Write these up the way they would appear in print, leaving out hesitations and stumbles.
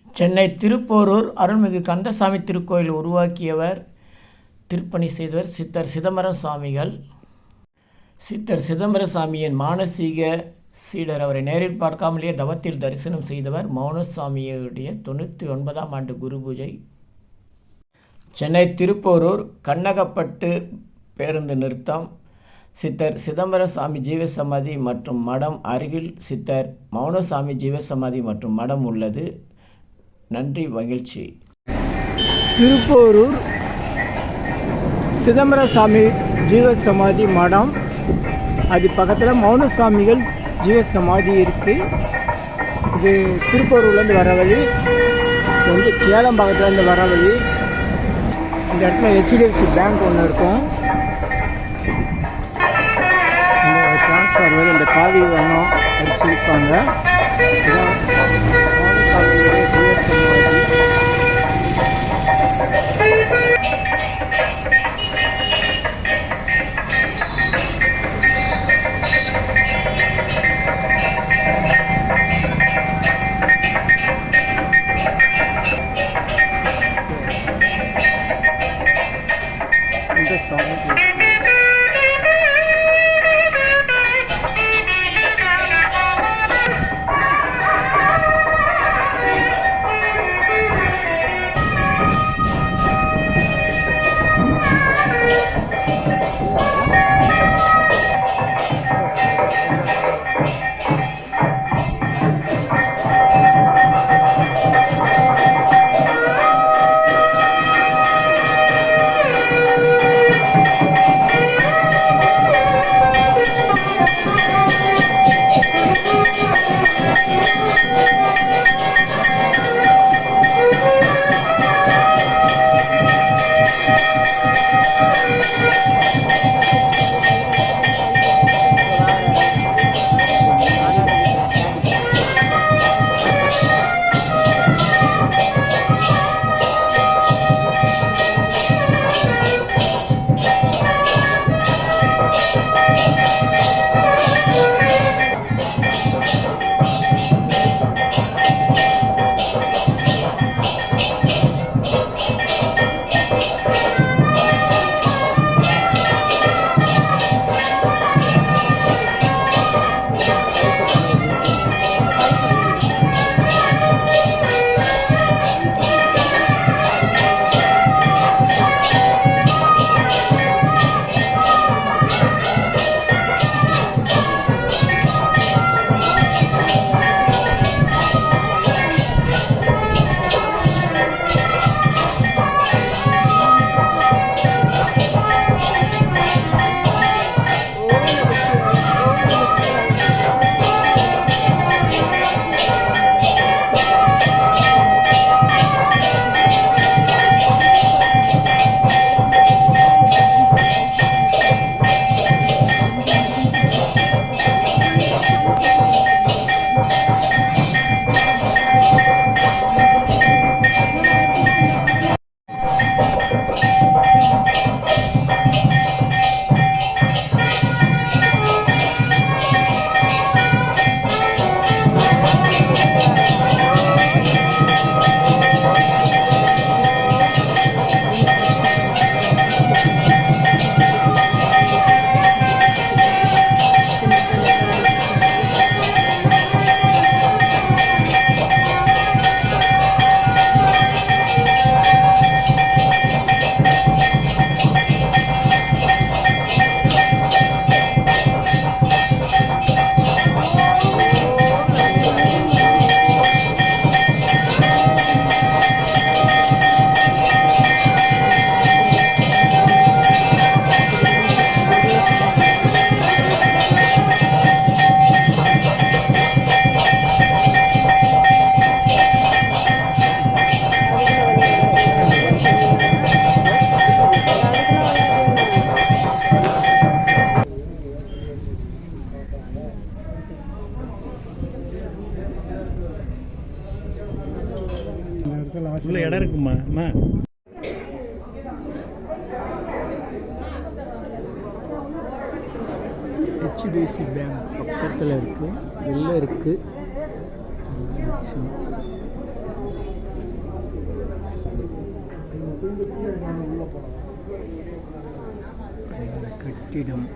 சென்னை திருப்போரூர் அருள்மிகு கந்தசாமி திருக்கோயில் உருவாக்கியவர், திருப்பணி செய்தவர் சித்தர் சிதம்பரம் சுவாமிகள். சித்தர் சிதம்பர சாமியின் மானசீக சீடர். அவரை நேரில் பார்க்காமலேயே தவத்தில் தரிசனம் செய்தவர். மௌனசாமியுடைய 99ஆம் ஆண்டு குரு பூஜை. சென்னை திருப்போரூர் கண்ணகப்பட்டு பேருந்து நிறுத்தம். சித்தர் சிதம்பர சாமி ஜீவசமாதி மற்றும் மடம் அருகில் சித்தர் மௌனசாமி ஜீவசமாதி மற்றும் மடம் உள்ளது. நன்றி, மகிழ்ச்சி. திருப்போரூர் சிதம்பர சாமி ஜீவசமாதி மடம், அது பக்கத்தில் மௌனசாமிகள் ஜீவசமாதி இருக்குது. இது திருப்போரூர்லேருந்து வர வழி, இது வந்து கேளம்பாக்கத்துலேருந்து வர வழி. இந்த இடத்துல HDFC பேங்க் ஒன்று இருக்கும். இந்த டிரான்ஸ்ஃபார்மர், இந்த காவி வண்ணம் அடிச்சிருப்பாங்க. இதுதான் மௌனசாமியுடைய ஜீவசமாதி. இந்த சாமி உள்ள இடம் இருக்குமா அம்மா? HDFC பேங்க் பக்கத்தில் இருக்குது, வெளில இருக்குது. கட்டிடம்.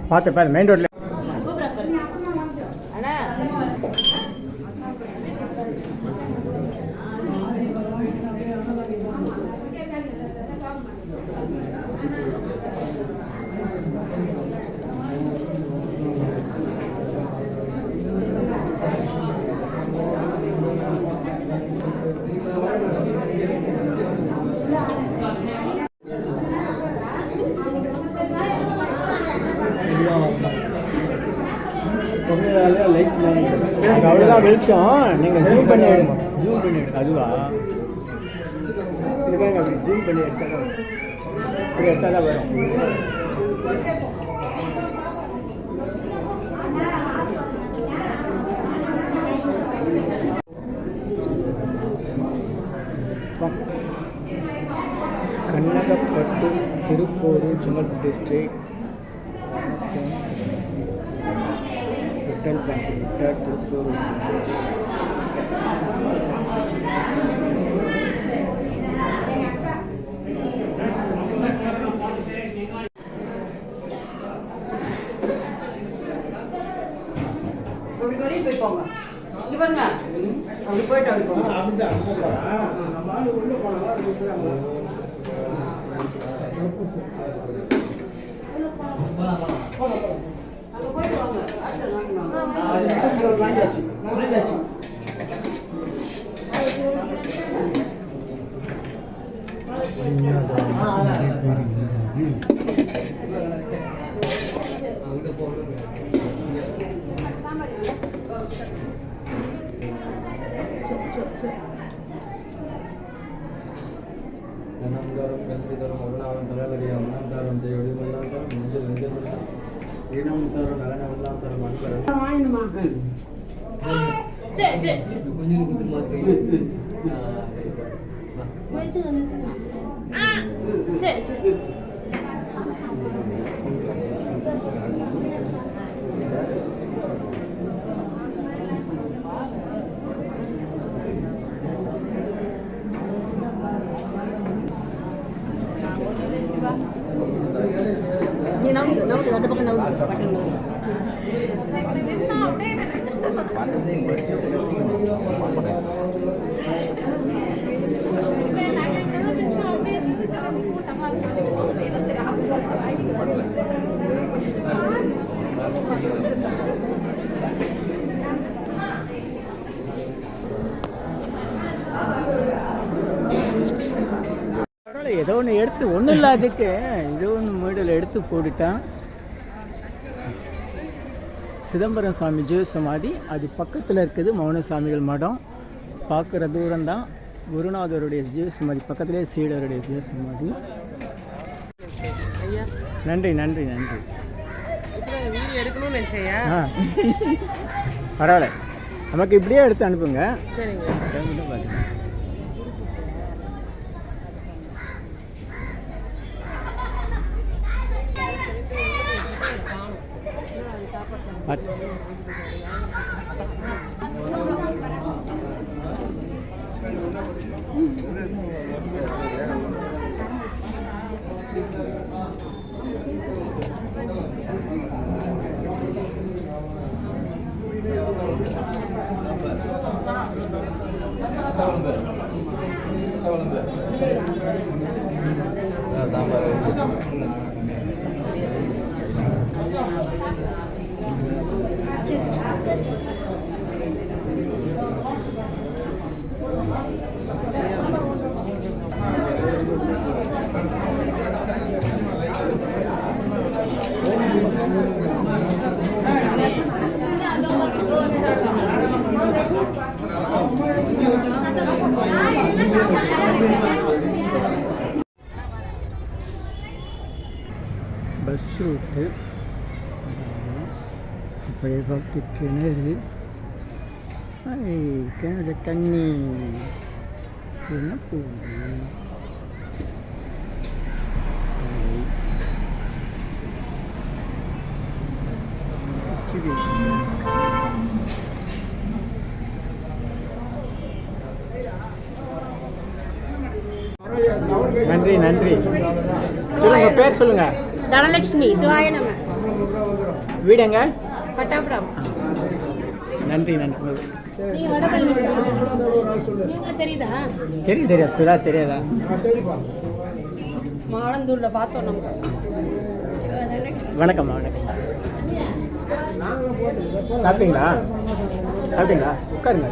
பார்த்து மெயின் ரோட்ல அவ்வளோதான் வெளிச்சம். நீங்கள் ஜூம் பண்ணி எடுங்க, ஜூம் பண்ணி எடுங்க. அதுவா இதுக்காக அப்படி ஜூம் பண்ணி எடுத்தால் இப்படி எடுத்தால் தான் வரும். கண்ணகப்பட்டு திருப்பூர் செங்கல்பட்டு டிஸ்ட்ரிக்ட் விட்டல் பேங்க் விட்டால் திருப்பூர். அப்படி போயிட்டு அப்படி போங்க. ஏதோ ஒன்று எடுத்து ஒன்றும் இல்லாததுக்கு ஏதோ ஒன்று மூடல் எடுத்து போட்டுட்டான். சிதம்பரம் சாமி ஜீவ சமாதி அது பக்கத்தில் இருக்குது. மௌனசாமிகள் மடம் பார்க்குற தூரம்தான். குருநாதருடைய ஜீவ சமாதி பக்கத்துலேயே சீடருடைய ஜீவ சமாதி. நன்றி நன்றி நன்றி. பரவாயில்ல, நமக்கு இப்படியே எடுத்து அனுப்புங்க. பஸ் ரூட்டு அப்படியே பார்த்து கிணறு கிணறு தண்ணி என்ன போகுது நன்றி நன்றி. சொல்லுங்க, பேர் சொல்லுங்க. தனலட்சுமி. சிவாய நம. வீடுங்க? பட்டாபுரம். நன்றி நன்றி. நீங்க வடபழனி தெரியுதா? தெரியா சுதா தெரியாதா? மாலந்தூர்ல பார்த்தோம் நம்ம. வணக்கம்மா வணக்கம். சாப்பிட்டீங்களா? உட்காருங்க.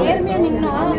நேர்மையா நின்னோம்.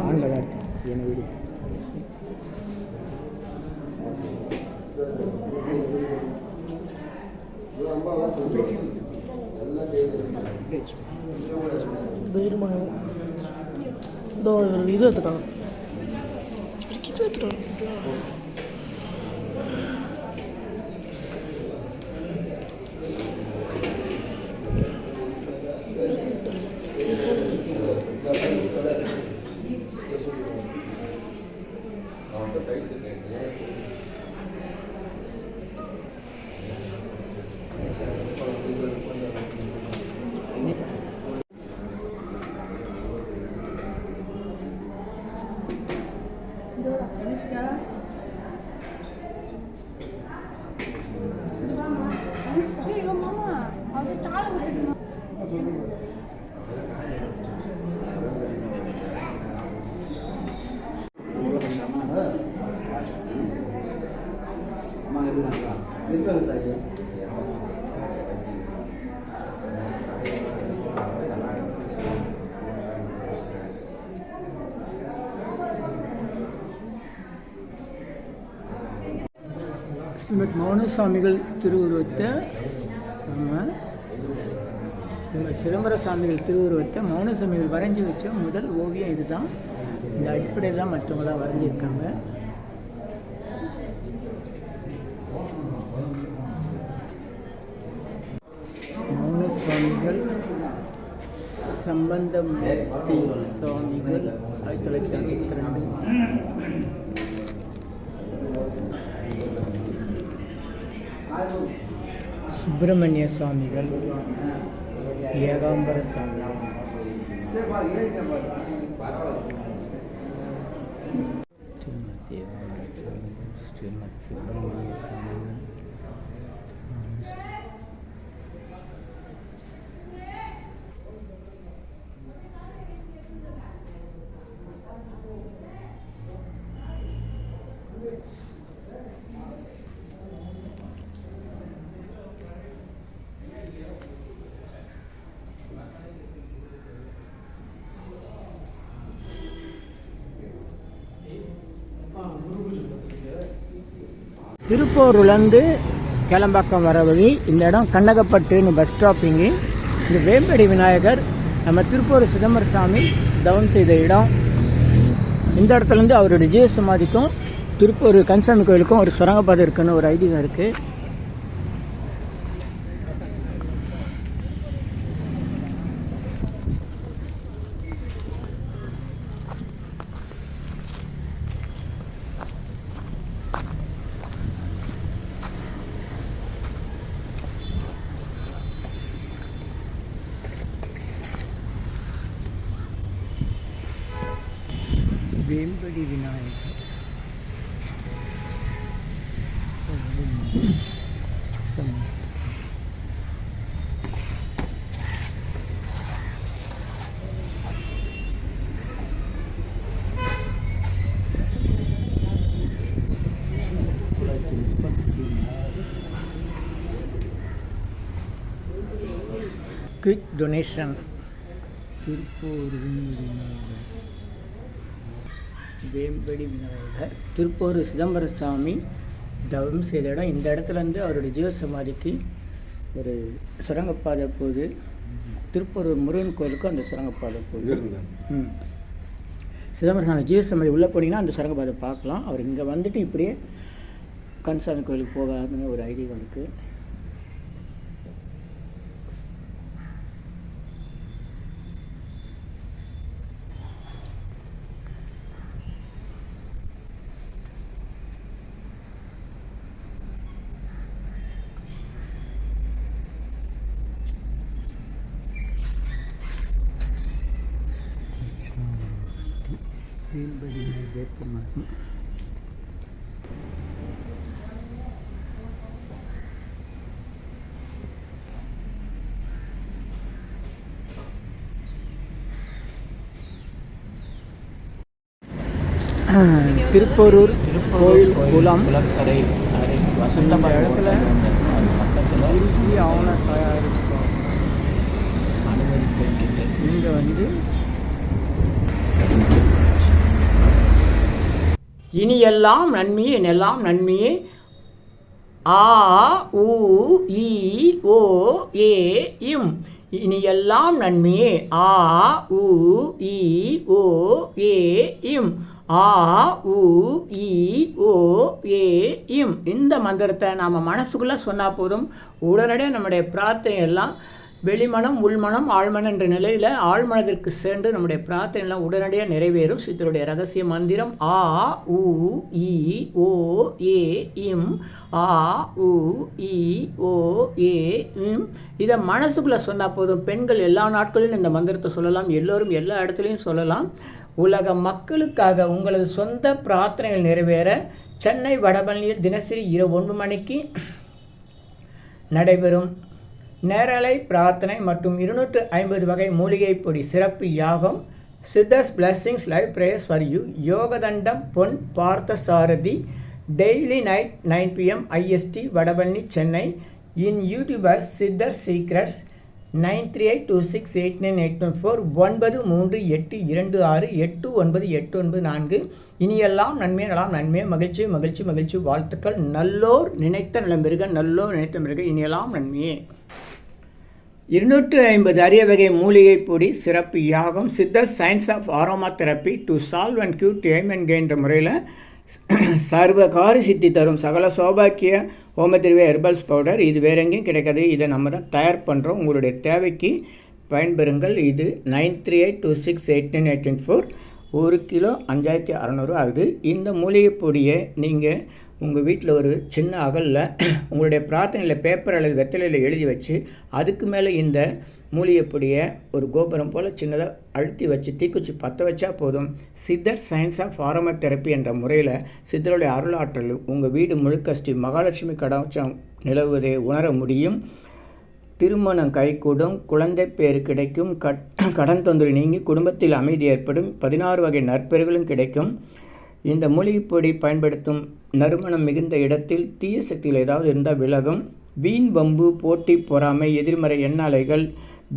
ஆன்ல தான் இருக்கு என்ன வீடு. இது எடுத்துக்கலாம். ஸ்ரீமத் மௌனசாமிகள் திருவுருவத்தை சிதம்பர சாமிகள் திருவுருவத்தை மௌனசாமிகள் வரைஞ்சி வச்ச முதல் ஓவியம் இதுதான். இந்த அடிப்படையில் தான் மற்றவங்களாம் வரைஞ்சிருக்காங்க. மௌனசாமிகள் சம்பந்தமூர்த்தி சுவாமிகள் 1962. சுப்பிரமணிய சுவாமிகள், ஏகாம்பர சுவாமிகள், ஸ்ரீமத் சுப்பிரமணிய சுவாமிகள், திருப்பூர்லேருந்து கேளம்பாக்கம் வர வழி. இந்த இடம் கண்ணகப்பட்டுன்னு பஸ் ஸ்டாப்பிங்கு. இந்த வேம்படி விநாயகர் நம்ம திருப்பூர் சிதம்பர சாமி தவம் செய்த இடம். இந்த இடத்துலேருந்து அவருடைய ஜீவ சமாதிக்கும் திருப்பூர் கன்சாமி கோயிலுக்கும் ஒரு சுரங்கப்பாதை இருக்குன்னு ஒரு ஐதீகம் இருக்குது. வேம்படி விநாயகர் குயிக் டொனேஷன் திருப்பூர் வேம்படி விநாயகர் திருப்பூர் சிதம்பர சாமி தவம் செய்த இடம். இந்த இடத்துலேருந்து அவருடைய ஜீவசமாதிக்கு ஒரு சுரங்கப்பாதை போகுது. திருப்பூர் முருகன் கோயிலுக்கும் அந்த சுரங்கப்பாதை போகுது. சிதம்பர சாமி ஜீவசமாதி உள்ளே போனீங்கன்னா அந்த சுரங்கப்பாதை பார்க்கலாம். அவர் இங்கே வந்துட்டு இப்படியே கந்தசாமி கோயிலுக்கு போகாதுன்னு ஒரு ஐதீகம் இருக்குது. திருப்போரூர் கோயில் குளம் குளக்கரை வசந்த இடத்துல பக்கத்தில் இறுக்கி ஆவண தயாரிப்போம். அனுமதிக்கின்ற இங்கே வந்து இனி எல்லாம் நன்மையே எல்லாம் நன்மையே ஆ உ இ ஓ ஏ இம். இனி எல்லாம் நன்மையே ஆ உ இ ஓ ஏ இம். ஆ உ இ ஓ ஏ இம். இந்த மந்திரத்தை நாம் மனசுக்குள்ளே சொன்னால் போதும், உடனடியாக நம்முடைய பிரார்த்தனை எல்லாம் வெளிமனம் உள்மனம் ஆழ்மனம் என்ற நிலையில் ஆழ்மனத்திற்கு சென்று நம்முடைய பிரார்த்தனை எல்லாம் உடனடியாக நிறைவேறும். சித்தருடைய ரகசிய மந்திரம் ஆ உ இ ஓ ஏ இம். ஆ உ இ ஓ ஏ இம். இதை மனசுக்குள்ளே சொன்னால் போதும். பெண்கள் எல்லா நாட்களிலும் இந்த மந்திரத்தை சொல்லலாம், எல்லோரும் எல்லா இடத்துலையும் சொல்லலாம். உலக மக்களுக்காக உங்களது சொந்த பிரார்த்தனைகள் நிறைவேற சென்னை வடபழனியில் தினசரி இரவு 9 மணிக்கு நடைபெறும் நேரலை பிரார்த்தனை மற்றும் 250 வகை மூலிகை பொடி சிறப்பு யாகம் Siddhars blessings live prayers for you. யோகதண்டம் Pon Parthasarathi daily night 9 PM IST Vadapalani Chennai. In YouTubers Siddhar secrets 9382689814 938226898994. இனியெல்லாம் நன்மை நலாம் நன்மை மகிழ்ச்சி மகிழ்ச்சி மகிழ்ச்சி வாழ்த்துக்கள். நல்லோர் நினைத்த நலம் பெறுக, நல்லோர் நினைத்த பெறுக. இனியெல்லாம் நன்மையே. 250 அரிய வகை மூலிகை பொடி சிறப்பு யாகம் Siddhar science of aromatherapy to solve and cure to aim and gain என்ற முறையில் சர்வகாரி சித்தி தரும் சகல சௌபாக்கிய ஹோமதிர்வே ஹெர்பல்ஸ் பவுடர். இது வேற எங்கேயும் கிடைக்காது, இதை நம்ம தான் தயார் பண்ணுறோம். உங்களுடைய தேவைக்கு பயன்பெறுங்கள். இது 9382689814. 1 கிலோ 5600 ஆகுது. இந்த மூலிகை பொடியை நீங்கள் உங்கள் வீட்டில் ஒரு சின்ன அகலில் உங்களுடைய பிரார்த்தனையில் பேப்பர் அல்லது வெத்தலையில் எழுதி வச்சு அதுக்கு மேலே இந்த மூலிகை பொடியை ஒரு கோபுரம் போல் சின்னதாக அழுத்தி வச்சு தீக்குச்சி பற்ற வச்சா போதும். சித்தர் சயின்ஸ் ஆஃப் ஆரோமா தெரப்பி என்ற முறையில் சித்தருடைய அருளாற்றல் உங்கள் வீடு முழுக்க ஸ்ரீ மகாலட்சுமி கடாட்சம் நிலவுவதை உணர முடியும். திருமணம் கைகூடும், குழந்தை பேர் கிடைக்கும், கடன் தொந்தரவு நீங்கி குடும்பத்தில் அமைதி ஏற்படும், 16 வகை நற்பெறுகளும் கிடைக்கும். இந்த மூலிகைப்பொடி பயன்படுத்தும் நறுமணம் மிகுந்த இடத்தில் தீய சக்திகள் ஏதாவது இருந்தால் விலகும். வீண் வம்பு போட்டி பொறாமை எதிர்மறை எண்ணாலைகள்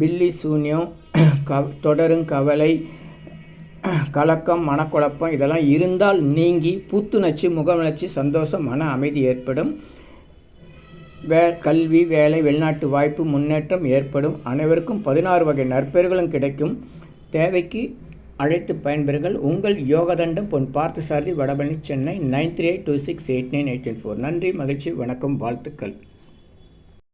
பில்லி சூன்யம் தொடரும் கவலை கலக்கம் மனக்குழப்பம் இதெல்லாம் இருந்தால் நீங்கி புத்துணர்ச்சி முகவளர்ச்சி சந்தோஷம் மன அமைதி ஏற்படும். கல்வி வேலை வெளிநாட்டு வாய்ப்பு முன்னேற்றம் ஏற்படும். அனைவருக்கும் 16 வகை நற்பெறுகளும் கிடைக்கும். தேவைக்கு அழைத்து பயன்பெறுங்கள். உங்கள் யோகதண்டம் பொன் பார்த்தசாரதி வடபழனி சென்னை 9382689814. நன்றி மகிழ்ச்சி வணக்கம் வாழ்த்துக்கள்.